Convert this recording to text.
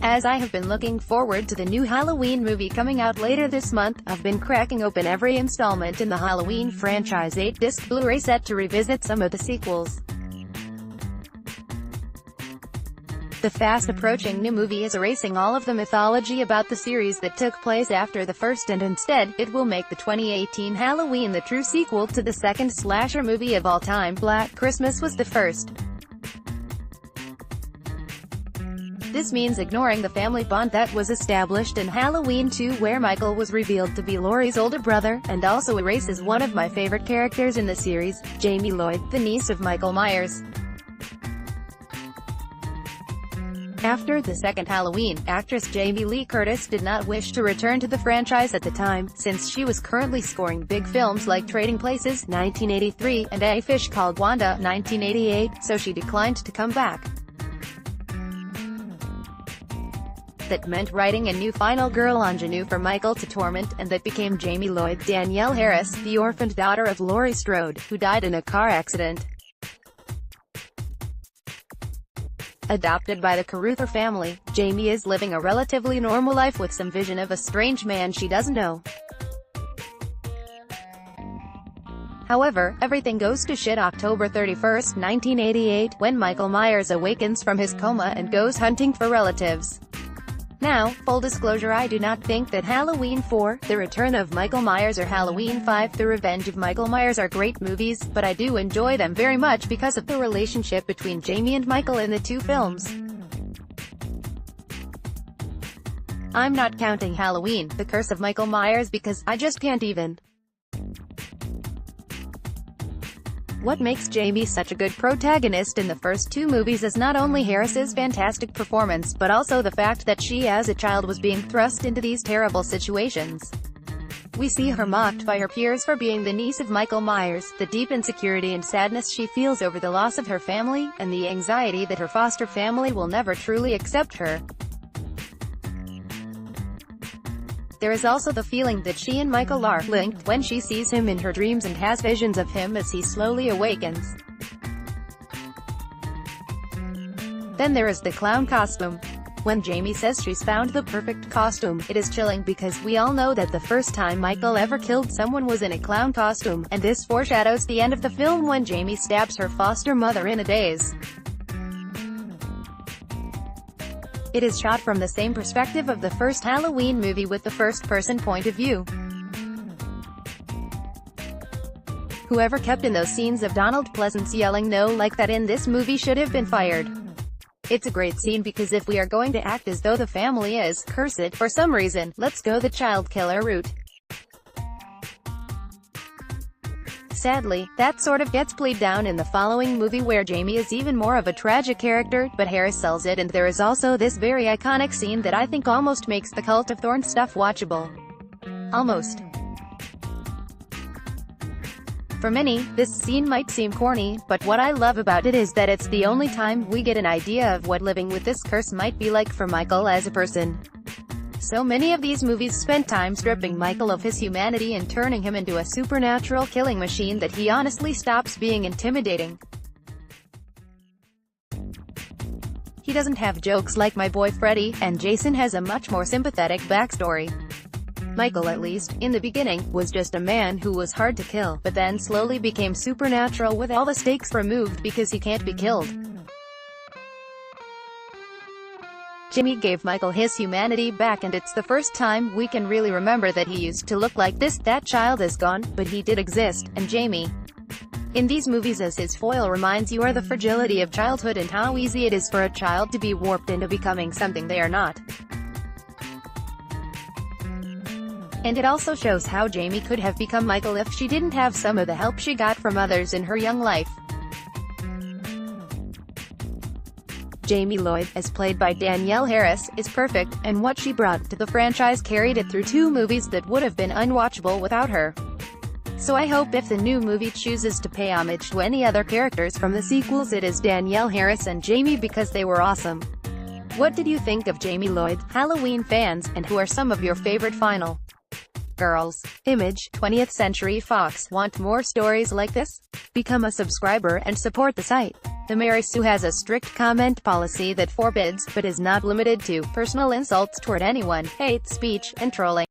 As I have been looking forward to the new Halloween movie coming out later this month, I've been cracking open every installment in the Halloween franchise 8-disc Blu-ray set to revisit some of the sequels. The fast-approaching new movie is erasing all of the mythology about the series that took place after the first, and instead, it will make the 2018 Halloween the true sequel to the second slasher movie of all time. Black Christmas was the first. This means ignoring the family bond that was established in Halloween 2, where Michael was revealed to be Laurie's older brother, and also erases one of my favorite characters in the series, Jamie Lloyd, the niece of Michael Myers. After the second Halloween, actress Jamie Lee Curtis did not wish to return to the franchise at the time, since she was currently scoring big films like Trading Places, 1983, and A Fish Called Wanda, 1988, so she declined to come back. That meant writing a new final girl ingenue for Michael to torment, and that became Jamie Lloyd. Danielle Harris, the orphaned daughter of Laurie Strode, who died in a car accident. Adopted by the Carruthers family, Jamie is living a relatively normal life with some vision of a strange man she doesn't know. However, everything goes to shit October 31, 1988, when Michael Myers awakens from his coma and goes hunting for relatives. Now, full disclosure, I do not think that Halloween 4, The Return of Michael Myers, or Halloween 5, The Revenge of Michael Myers are great movies, but I do enjoy them very much because of the relationship between Jamie and Michael in the two films. I'm not counting Halloween, The Curse of Michael Myers, because I just can't even. What makes Jamie such a good protagonist in the first two movies is not only Harris's fantastic performance, but also the fact that she as a child was being thrust into these terrible situations. We see her mocked by her peers for being the niece of Michael Myers, the deep insecurity and sadness she feels over the loss of her family, and the anxiety that her foster family will never truly accept her. There is also the feeling that she and Michael are linked when she sees him in her dreams and has visions of him as he slowly awakens. Then there is the clown costume. When Jamie says she's found the perfect costume, it is chilling because we all know that the first time Michael ever killed someone was in a clown costume, and this foreshadows the end of the film when Jamie stabs her foster mother in a daze. It is shot from the same perspective of the first Halloween movie, with the first-person point of view. Whoever kept in those scenes of Donald Pleasance yelling "no" like that in this movie should have been fired. It's a great scene because if we are going to act as though the family is cursed for some reason, let's go the child killer route. Sadly, that sort of gets played down in the following movie, where Jamie is even more of a tragic character, but Harris sells it, and there is also this very iconic scene that I think almost makes the Cult of Thorn stuff watchable. Almost. For many, this scene might seem corny, but what I love about it is that it's the only time we get an idea of what living with this curse might be like for Michael as a person. So many of these movies spent time stripping Michael of his humanity and turning him into a supernatural killing machine that he honestly stops being intimidating. He doesn't have jokes like my boy Freddy, and Jason has a much more sympathetic backstory. Michael, at least, in the beginning, was just a man who was hard to kill, but then slowly became supernatural with all the stakes removed because he can't be killed. Jamie gave Michael his humanity back, and it's the first time we can really remember that he used to look like this. That child is gone, but he did exist, and Jamie, in these movies as his foil, reminds you of the fragility of childhood and how easy it is for a child to be warped into becoming something they are not. And it also shows how Jamie could have become Michael if she didn't have some of the help she got from others in her young life. Jamie Lloyd, as played by Danielle Harris, is perfect, and what she brought to the franchise carried it through two movies that would have been unwatchable without her. So I hope if the new movie chooses to pay homage to any other characters from the sequels, it is Danielle Harris and Jamie, because they were awesome. What did you think of Jamie Lloyd, Halloween fans, and who are some of your favorite final girls? Image, 20th Century Fox. Want more stories like this? Become a subscriber and support the site. The Mary Sue has a strict comment policy that forbids, but is not limited to, personal insults toward anyone, hate speech, and trolling.